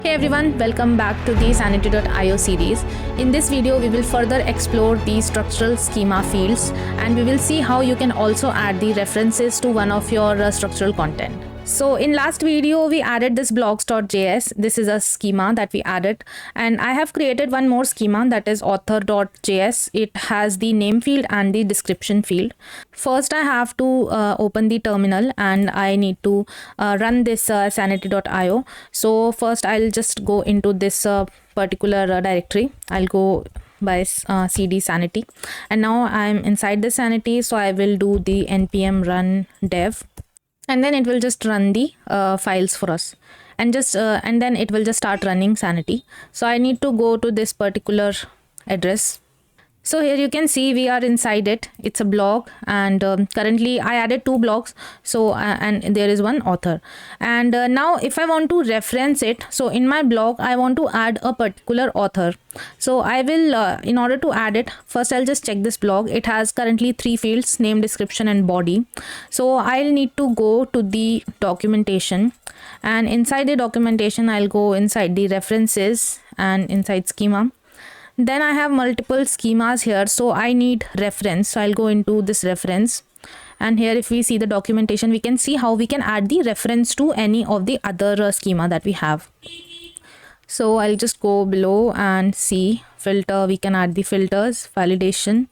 Hey everyone, welcome back to the Sanity.io series. In this video, we will further explore the structural schema fields and we will see how you can also add the references to one of your structural content. So in last video, we added this blocks.js. This is a schema that we added, and I have created one more schema, that is author.js. It has the name field and the description field. First, I have to open the terminal and I need to run this sanity.io. So first I'll just go into this particular directory. I'll go by cd sanity, and now I'm inside the sanity. So I will do the npm run dev, and then it will just run the files for us, and then it will just start running sanity. So I need to go to this particular address. So here you can see we are inside it. It's a blog, and currently I added 2 blogs. So and there is one author, and now if I want to reference it, so in my blog I want to add a particular author. So I will in order to add it, first I'll just check this blog. It has currently 3 fields: name, description and body. So I'll need to go to the documentation, and inside the documentation I'll go inside the references and inside schema. Then I have multiple schemas here, so I need reference. So I'll go into this reference, and here if we see the documentation, we can see how we can add the reference to any of the other schema that we have. So I'll just go below and see filter. We can add the filters, validation.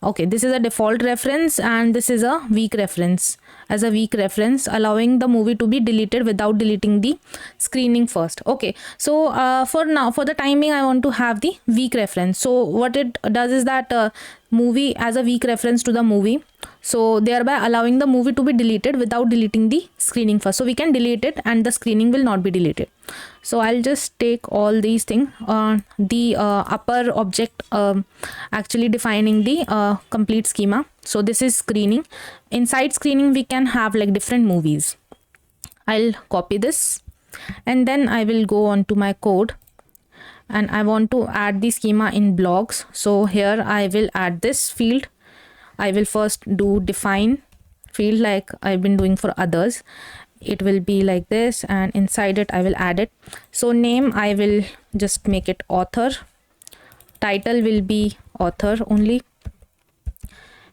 Okay, this is a default reference and this is a weak reference. As a weak reference, allowing the movie to be deleted without deleting the screening first. Okay, so for now, for the time being, I want to have the weak reference. So what it does is that movie as a weak reference to the movie, so thereby allowing the movie to be deleted without deleting the screening first. So we can delete it and the screening will not be deleted. So I'll just take all these things. The upper object actually defining the complete schema. So this is screening. Inside screening we can have like different movies. I'll copy this, and then I will go on to my code, and I want to add the schema in blogs. So here I will add this field. I will first do define field like I've been doing for others. It will be like this, and inside it I will add it. So name, I will just make it author. Title will be author only,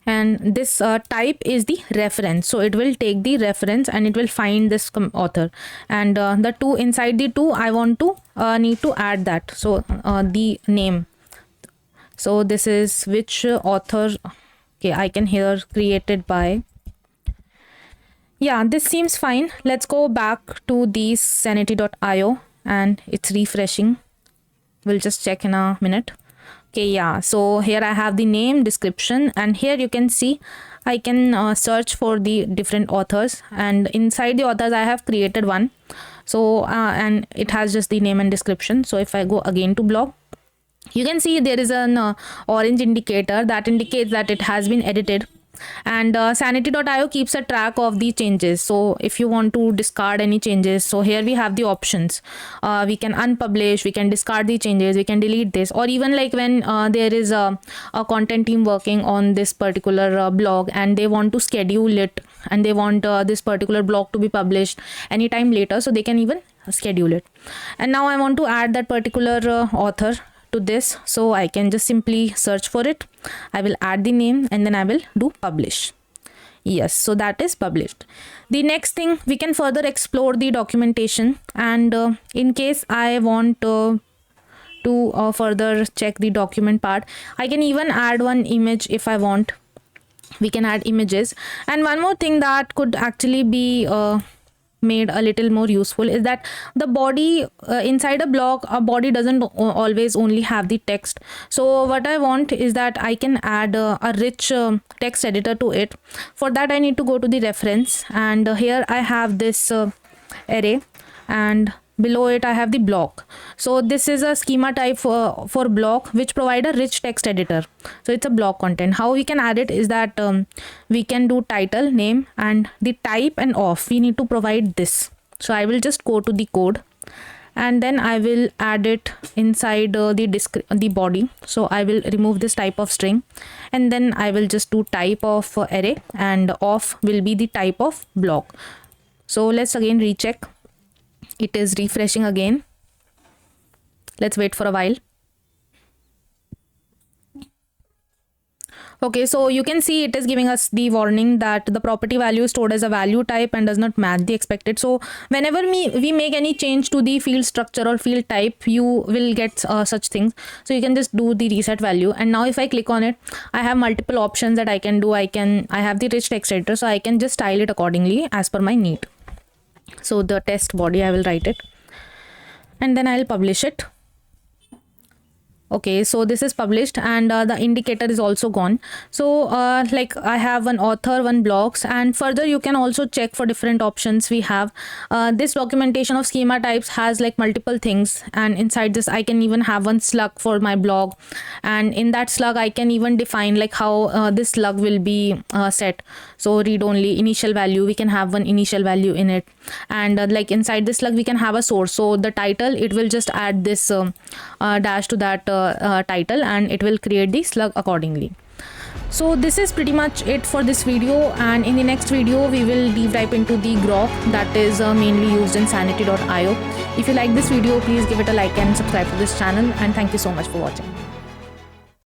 and this type is the reference. So it will take the reference and it will find this author, and the two inside the two I want to need to add that. So the name, so this is which author. Okay, I can here created by. Yeah, this seems fine. Let's go back to the sanity.io, and it's refreshing. We'll just check in a minute. Okay, yeah, so here I have the name, description, and here you can see I can search for the different authors, and inside the authors I have created one. So and it has just the name and description. So if I go again to blog, you can see there is an orange indicator that indicates that it has been edited, and sanity.io keeps a track of the changes. So if you want to discard any changes, so here we have the options. We can unpublish, we can discard the changes, we can delete this, or even like when there is a content team working on this particular blog and they want to schedule it, and they want this particular blog to be published anytime later, so they can even schedule it. And now I want to add that particular author to this, so I can just simply search for it. I will add the name and then I will do publish. Yes, so that is published. The next thing, we can further explore the documentation, and in case I want to further check the document part, I can even add one image if I want. We can add images. And one more thing that could actually be made a little more useful is that the body inside a blog, a body doesn't always only have the text. So what I want is that I can add a rich text editor to it. For that I need to go to the reference, and here I have this array, and below it I have the block. So this is a schema type for block which provide a rich text editor. So it's a block content. How we can add it is that we can do title, name, and the type and off. We need to provide this. So I will just go to the code, and then I will add it inside the body. So I will remove this type of string, and then I will just do type of array, and off will be the type of block. So let's again recheck. It is refreshing again. Let's wait for a while. Okay, so you can see it is giving us the warning that the property value is stored as a value type and does not match the expected. So whenever we make any change to the field structure or field type, you will get such things. So you can just do the reset value, and now if I click on it, I have multiple options that I can do. I have the rich text editor, so I can just style it accordingly as per my need. So the test body, I will write it, and then I'll publish it. Okay, so this is published, and the indicator is also gone. So like I have one author, one blogs, and further you can also check for different options. We have this documentation of schema types has like multiple things, and inside this I can even have one slug for my blog, and in that slug I can even define like how this slug will be set. So read only initial value, we can have one initial value in it, and like inside this slug we can have a source. So the title, it will just add this dash to that title, and it will create the slug accordingly. So this is pretty much it for this video, and in the next video we will deep dive into the grok that is mainly used in sanity.io. If you like this video, please give it a like and subscribe to this channel, and thank you so much for watching.